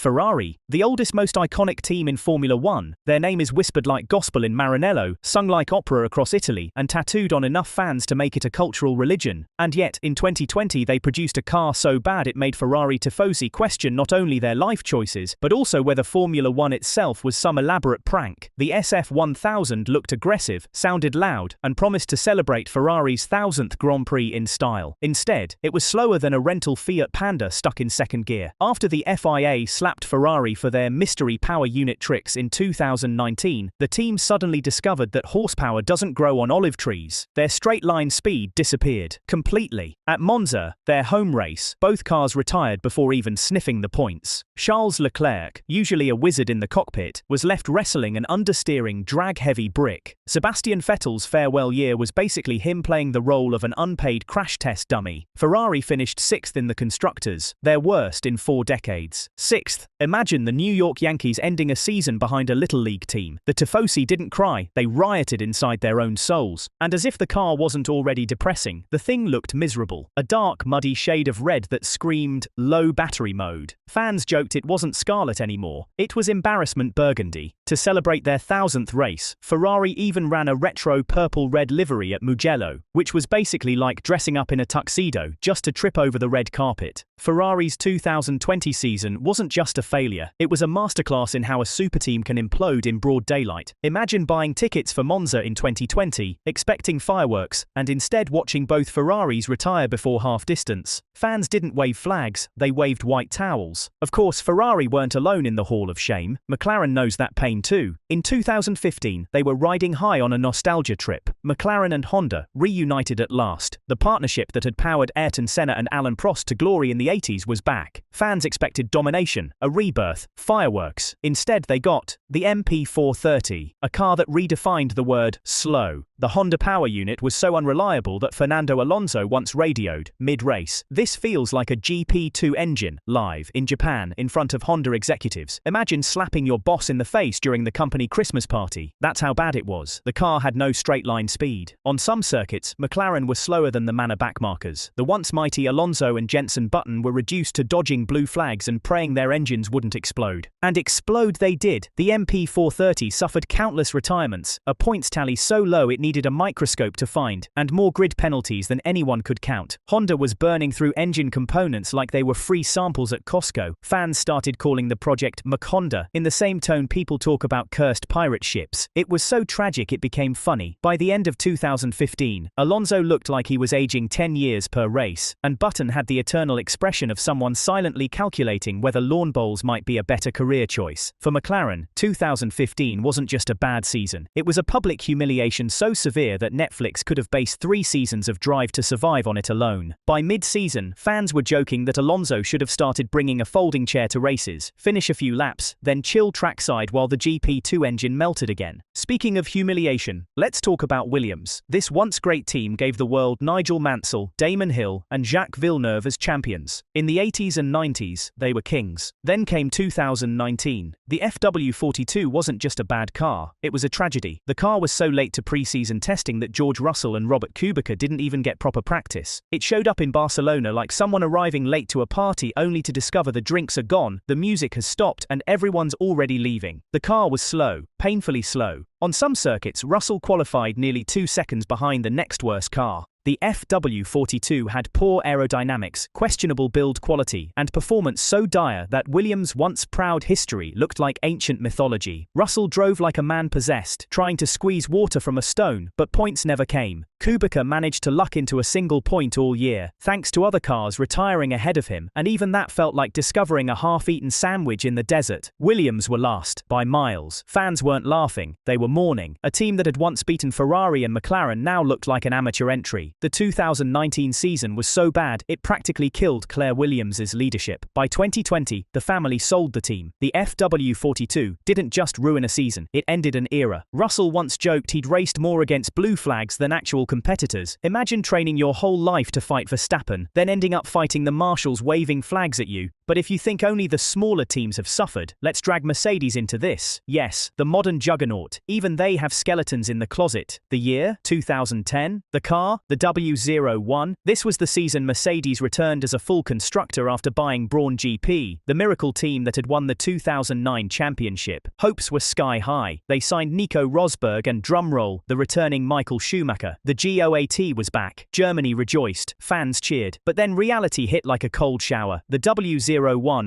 Ferrari, the oldest, most iconic team in Formula One. Their name is whispered like gospel in Maranello, sung like opera across Italy, and tattooed on enough fans to make it a cultural religion. And yet, in 2020 they produced a car so bad it made Ferrari tifosi question not only their life choices, but also whether Formula One itself was some elaborate prank. The SF1000 looked aggressive, sounded loud, and promised to celebrate Ferrari's 1000th Grand Prix in style. Instead, it was slower than a rental Fiat Panda stuck in second gear. After the FIA slapped Ferrari for their mystery power unit tricks in 2019, the team suddenly discovered that horsepower doesn't grow on olive trees. Their straight-line speed disappeared completely. At Monza, their home race, both cars retired before even sniffing the points. Charles Leclerc, usually a wizard in the cockpit, was left wrestling an understeering, drag-heavy brick. Sebastian Vettel's farewell year was basically him playing the role of an unpaid crash test dummy. Ferrari finished 6th in the Constructors, their worst in 4 decades. 6th. Imagine the New York Yankees ending a season behind a Little League team. The tifosi didn't cry, they rioted inside their own souls. And as if the car wasn't already depressing, the thing looked miserable. A dark, muddy shade of red that screamed, low battery mode. Fans joked it wasn't scarlet anymore, it was embarrassment burgundy. To celebrate their 1000th race, Ferrari even ran a retro purple-red livery at Mugello, which was basically like dressing up in a tuxedo just to trip over the red carpet. Ferrari's 2020 season wasn't just a failure, it was a masterclass in how a superteam can implode in broad daylight. Imagine buying tickets for Monza in 2020, expecting fireworks, and instead watching both Ferraris retire before half distance. Fans didn't wave flags, they waved white towels. Of course, Ferrari weren't alone in the Hall of Shame. McLaren knows that pain too. In 2015, they were riding high on a nostalgia trip. McLaren and Honda reunited at last. The partnership that had powered Ayrton Senna and Alan Prost to glory in the 80s was back. Fans expected domination, a rebirth, fireworks. Instead they got the MP430, a car that redefined the word slow. The Honda power unit was so unreliable that Fernando Alonso once radioed, mid-race, "This feels like a GP2 engine," live in Japan in front of Honda executives. Imagine slapping your boss in the face during the company Christmas party. That's how bad it was. The car had no straight-line speed. On some circuits, McLaren was slower than the Manor backmarkers. The once mighty Alonso and Jenson Button were reduced to dodging blue flags and praying their engines wouldn't explode. And explode they did. The MP430 suffered countless retirements, a points tally so low it needed a microscope to find, and more grid penalties than anyone could count. Honda was burning through engine components like they were free samples at Costco. Fans started calling the project McHonda, in the same tone people talk about cursed pirate ships. It was so tragic it became funny. By the end of 2015, Alonso looked like he was aging 10 years per race, and Button had the eternal expression of someone silently calculating whether lawn bowls might be a better career choice. For McLaren, 2015 wasn't just a bad season. It was a public humiliation so severe that Netflix could have based 3 seasons of Drive to Survive on it alone. By mid-season, fans were joking that Alonso should have started bringing a folding chair to races, finish a few laps, then chill trackside while the GP2 engine melted again. Speaking of humiliation, let's talk about Williams. This once great team gave the world Nigel Mansell, Damon Hill, and Jacques Villeneuve as champions. In the 80s and 90s, they were kings. Then came 2019. The FW42 wasn't just a bad car, it was a tragedy. The car was so late to pre-season testing that George Russell and Robert Kubica didn't even get proper practice. It showed up in Barcelona like someone arriving late to a party only to discover the drinks are gone, the music has stopped, and everyone's already leaving. The car was slow, painfully slow. On some circuits, Russell qualified nearly 2 seconds behind the next worst car. The FW42 had poor aerodynamics, questionable build quality, and performance so dire that Williams' once proud history looked like ancient mythology. Russell drove like a man possessed, trying to squeeze water from a stone, but points never came. Kubica managed to luck into a single point all year, thanks to other cars retiring ahead of him, and even that felt like discovering a half-eaten sandwich in the desert. Williams were last, by miles. Fans weren't laughing, they were mourning. A team that had once beaten Ferrari and McLaren now looked like an amateur entry. The 2019 season was so bad, it practically killed Claire Williams' leadership. By 2020, the family sold the team. The FW42 didn't just ruin a season, it ended an era. Russell once joked he'd raced more against blue flags than actual competitors. Imagine training your whole life to fight Verstappen, then ending up fighting the marshals waving flags at you. But if you think only the smaller teams have suffered, let's drag Mercedes into this. Yes, the modern juggernaut. Even they have skeletons in the closet. The year? 2010. The car? The W01. This was the season Mercedes returned as a full constructor after buying Braun GP, the miracle team that had won the 2009 championship. Hopes were sky high. They signed Nico Rosberg and, drumroll, the returning Michael Schumacher. The GOAT was back. Germany rejoiced. Fans cheered. But then reality hit like a cold shower. The W01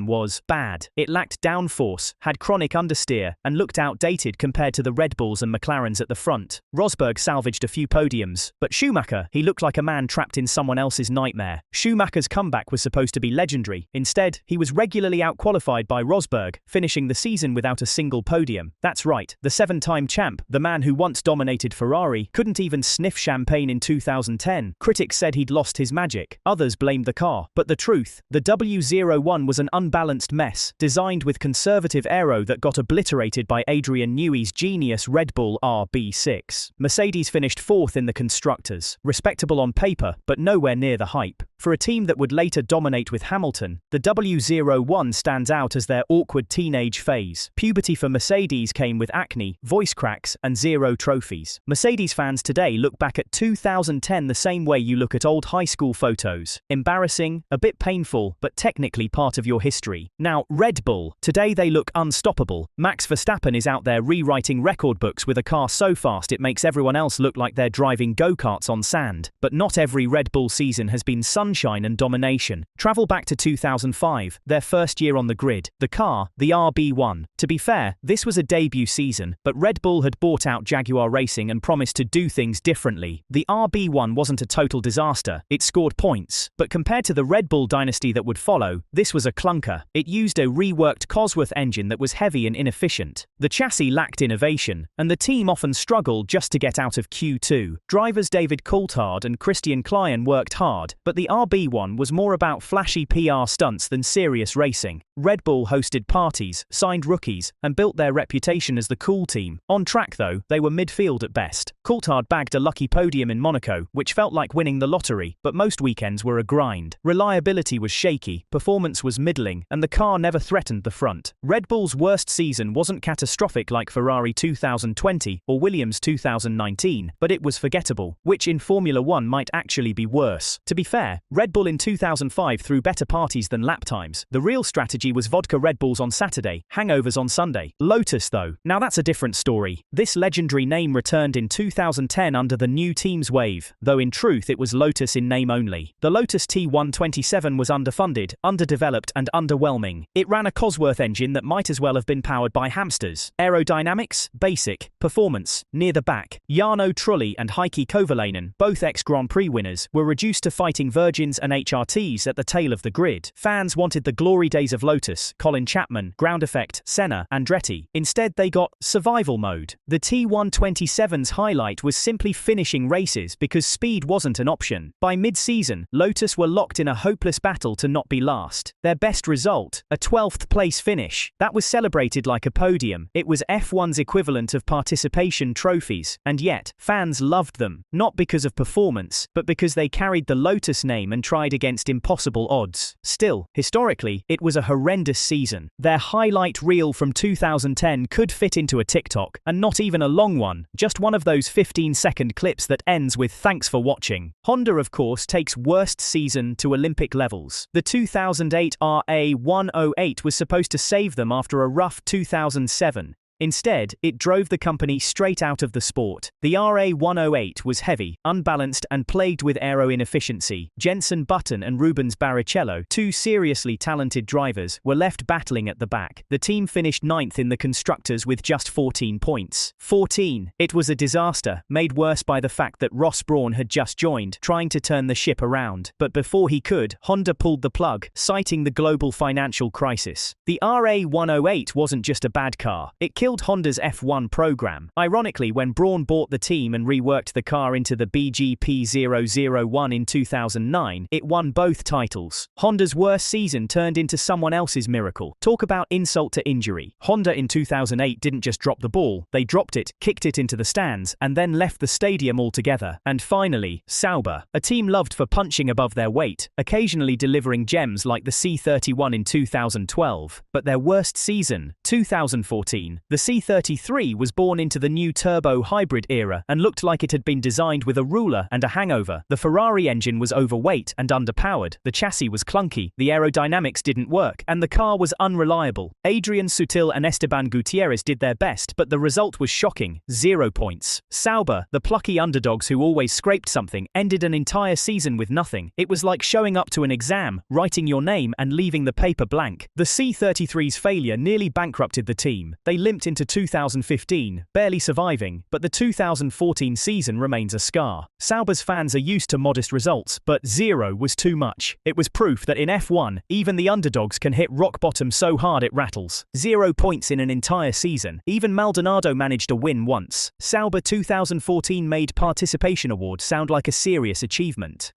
was bad. It lacked downforce, had chronic understeer, and looked outdated compared to the Red Bulls and McLarens at the front. Rosberg salvaged a few podiums, but Schumacher, he looked like a man trapped in someone else's nightmare. Schumacher's comeback was supposed to be legendary. Instead, he was regularly outqualified by Rosberg, finishing the season without a single podium. That's right, the seven-time champ, the man who once dominated Ferrari, couldn't even sniff champagne in 2010. Critics said he'd lost his magic. Others blamed the car. But the truth, the W01 was an unbalanced mess, designed with conservative aero that got obliterated by Adrian Newey's genius Red Bull RB6. Mercedes finished fourth in the constructors, respectable on paper, but nowhere near the hype. For a team that would later dominate with Hamilton, the W01 stands out as their awkward teenage phase. Puberty for Mercedes came with acne, voice cracks, and zero trophies. Mercedes fans today look back at 2010 the same way you look at old high school photos. Embarrassing, a bit painful, but technically part of your history. Now, Red Bull. Today they look unstoppable. Max Verstappen is out there rewriting record books with a car so fast it makes everyone else look like they're driving go-karts on sand. But not every Red Bull season has been sunshine and domination. Travel back to 2005, their first year on the grid. The car, the RB1. To be fair, this was a debut season, but Red Bull had bought out Jaguar Racing and promised to do things differently. The RB1 wasn't a total disaster. It scored points. But compared to the Red Bull dynasty that would follow, this was a clunker. It used a reworked Cosworth engine that was heavy and inefficient. The chassis lacked innovation, and the team often struggled just to get out of Q2. Drivers David Coulthard and Christian Klein worked hard, but the RB1 was more about flashy PR stunts than serious racing. Red Bull hosted parties, signed rookies, and built their reputation as the cool team. On track though, they were midfield at best. Coulthard bagged a lucky podium in Monaco, which felt like winning the lottery, but most weekends were a grind. Reliability was shaky, performance was middling, and the car never threatened the front. Red Bull's worst season wasn't catastrophic like Ferrari 2020 or Williams 2019, but it was forgettable, which in Formula 1 might actually be worse. To be fair, Red Bull in 2005 threw better parties than lap times. The real strategy was vodka Red Bulls on Saturday, hangovers on Sunday. Lotus though, now that's a different story. This legendary name returned in 2010 under the new team's wave, though in truth it was Lotus in name only. The Lotus T127 was underfunded, underdeveloped and underwhelming. It ran a Cosworth engine that might as well have been powered by hamsters. Aerodynamics? Basic. Performance? Near the back. Jarno Trulli and Heikki Kovalainen, both ex-Grand Prix winners, were reduced to fighting Virgins and HRTs at the tail of the grid. Fans wanted the glory days of Lotus, Colin Chapman, Ground Effect, Senna, Andretti. Instead they got survival mode. The T127's highlight was simply finishing races because speed wasn't an option. By mid-season, Lotus were locked in a hopeless battle to not be last. Their best result, a 12th place finish. That was celebrated like a podium. It was F1's equivalent of participation trophies, and yet, fans loved them, not because of performance, but because they carried the Lotus name and tried against impossible odds. Still, historically, it was a horrendous season. Their highlight reel from 2010 could fit into a TikTok, and not even a long one, just one of those 15-second clips that ends with "thanks for watching." Honda, of course, takes worst season to Olympic levels. The 2008 RA108 was supposed to save them after a rough 2007. Instead, it drove the company straight out of the sport. The RA108 was heavy, unbalanced and plagued with aero inefficiency. Jenson Button and Rubens Barrichello, two seriously talented drivers, were left battling at the back. The team finished 9th in the constructors with just 14 points. 14. It was a disaster, made worse by the fact that Ross Brawn had just joined, trying to turn the ship around. But before he could, Honda pulled the plug, citing the global financial crisis. The RA108 wasn't just a bad car. It killed Honda's F1 program. Ironically, when Brawn bought the team and reworked the car into the BGP001 in 2009, it won both titles. Honda's worst season turned into someone else's miracle. Talk about insult to injury. Honda in 2008 didn't just drop the ball, they dropped it, kicked it into the stands, and then left the stadium altogether. And finally, Sauber, a team loved for punching above their weight, occasionally delivering gems like the C31 in 2012. But their worst season, 2014, the C33 was born into the new turbo hybrid era and looked like it had been designed with a ruler and a hangover. The Ferrari engine was overweight and underpowered, the chassis was clunky, the aerodynamics didn't work, and the car was unreliable. Adrian Sutil and Esteban Gutierrez did their best, but the result was shocking: 0 points. Sauber, the plucky underdogs who always scraped something, ended an entire season with nothing. It was like showing up to an exam, writing your name and leaving the paper blank. The C33's failure nearly bankrupted the team. They limped into 2015, barely surviving, but the 2014 season remains a scar. Sauber's fans are used to modest results, but 0 was too much. It was proof that in F1, even the underdogs can hit rock bottom so hard it rattles. 0 points in an entire season. Even Maldonado managed a win once. Sauber 2014 made participation award sound like a serious achievement.